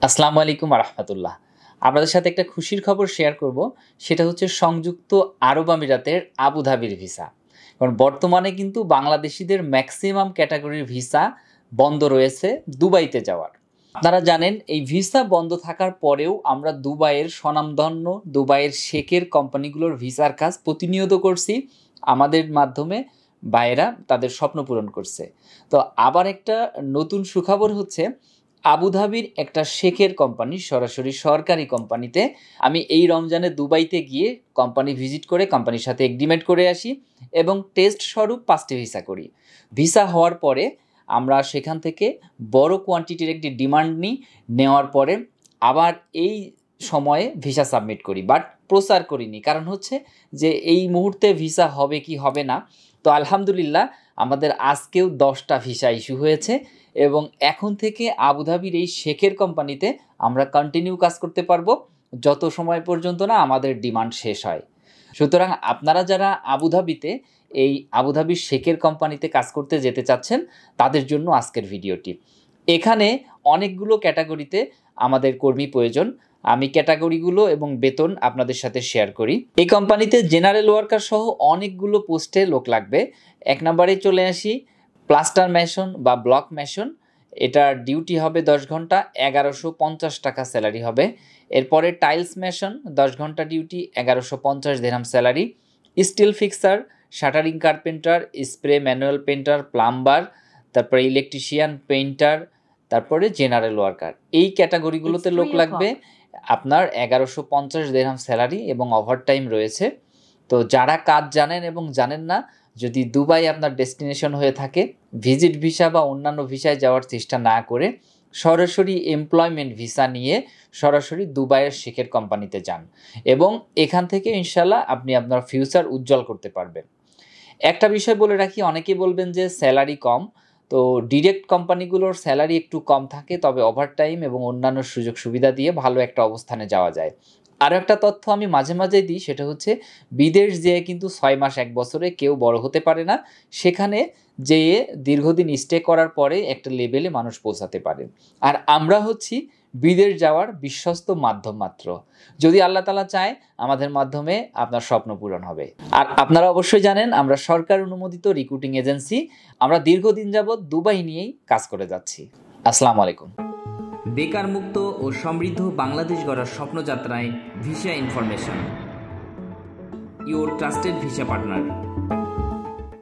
আসসালামু আলাইকুম রাহমাতুল্লাহ। আপনাদের সাথে একটা খুশির খবর শেয়ার করব, সেটা হচ্ছে সংযুক্ত আরব আমিরাতের আবুধাবির ভিসা। কারণ বর্তমানে কিন্তু বাংলাদেশিদের ম্যাক্সিমাম ক্যাটাগরির ভিসা বন্ধ রয়েছে দুবাইতে যাওয়ার। আপনারা জানেন এই ভিসা বন্ধ থাকার পরেও আমরা দুবাইয়ের স্বনামধন্য দুবাইয়ের শেখের কোম্পানিগুলোর ভিসার কাজ প্রতিনিয়ত করছি, আমাদের মাধ্যমে ভাইয়েরা তাদের স্বপ্ন পূরণ করছে। তো আবার একটা নতুন সুখবর হচ্ছে, আবুধাবির একটা শেখের কোম্পানি, সরাসরি সরকারি কোম্পানিতে আমি এই রমজানে দুবাইতে গিয়ে কোম্পানি ভিজিট করে কোম্পানির সাথে এগ্রিমেন্ট করে আসি এবং টেস্ট স্বরূপ 5টি ভিসা করি। ভিসা হওয়ার পরে আমরা সেখান থেকে বড় কোয়ান্টিটির একটি ডিমান্ড নিই, নেওয়ার পরে আবার এই সময়ে ভিসা সাবমিট করি, বাট প্রচার করিনি। কারণ হচ্ছে যে এই মুহূর্তে ভিসা হবে কি হবে না। তো আলহামদুলিল্লাহ আমাদের আজকেও 10টা ভিসা ইস্যু হয়েছে এবং এখন থেকে আবুধাবির এই শেখের কোম্পানিতে আমরা কন্টিনিউ কাজ করতে পারবো যত সময় পর্যন্ত না আমাদের ডিমান্ড শেষ হয়। সুতরাং আপনারা যারা আবুধাবিতে এই আবুধাবির শেখের কোম্পানিতে কাজ করতে যেতে চাচ্ছেন তাদের জন্য আজকের ভিডিওটি। এখানে অনেকগুলো ক্যাটাগরিতে আমাদের কর্মী প্রয়োজন। আমি ক্যাটাগরিগুলো এবং বেতন আপনাদের সাথে শেয়ার করি। এই কোম্পানিতে জেনারেল ওয়ার্কার সহ অনেকগুলো পোস্টে লোক লাগবে। 1 নম্বরে চলে আসি, প্লাস্টার মেশন বা ব্লক মেশন। এটার ডিউটি হবে 10 ঘন্টা, 1150 টাকা স্যালারি হবে। এরপরে টাইলস মেশন 10 ঘন্টা duty, 1150 dirham salary. Steel fixer, shuttering carpenter, spray manual painter, plumber, তারপরে ইলেকট্রিশিয়ান, পেইন্টার, তারপরে জেনারেল ওয়ার্কার। এই ক্যাটাগরিগুলোতে লোক লাগবে। আপনার 1150 দিরহাম স্যালারি এবং ওভারটাইম রয়েছে। তো যারা কাজ জানেন এবং জানেন না, যদি দুবাই আপনার ডেস্টিনেশন হয়ে থাকে, ভিজিট ভিসা বা অন্যান্য ভিসায় যাওয়ার চেষ্টা না করে সরাসরি এমপ্লয়মেন্ট ভিসা নিয়ে সরাসরি দুবাইয়ের শেখের কোম্পানিতে যান এবং এখান থেকে ইনশাল্লাহ আপনি আপনার ফিউচার উজ্জ্বল করতে পারবেন। একটা বিষয় বলে রাখি, অনেকেই বলবেন যে স্যালারি কম। তো ডিরেক্ট কোম্পানিগুলোর স্যালারি একটু কম থাকে, তবে ওভারটাইম এবং অন্যান্য সুযোগ সুবিধা দিয়ে ভালো একটা অবস্থানে যাওয়া যায়। আরও একটা তথ্য আমি মাঝে মাঝে দিই, সেটা হচ্ছে বিদেশ যেয়ে কিন্তু 6 মাস 1 বছরে কেউ বড় হতে পারে না। সেখানে যেয়ে দীর্ঘদিন স্টে করার পরে একটা লেভেলে মানুষ পৌঁছাতে পারে। আর আমরা হচ্ছি বিদেশ যাওয়ার বিশ্বস্ত মাধ্যম মাত্র। যদি আল্লাহ তাআলা চায় আমাদের মাধ্যমে আপনার স্বপ্ন পূরণ হবে। আর আপনারা অবশ্যই জানেন আমরা সরকার অনুমোদিত রিক্রুটিং এজেন্সি। আমরা দীর্ঘদিন যাবৎ দুবাই নিয়েই কাজ করে যাচ্ছি। আসসালামু আলাইকুম। বেকার মুক্ত ও সমৃদ্ধ বাংলাদেশ গড়ার স্বপ্নযাত্রায় visa information, your trusted visa partner.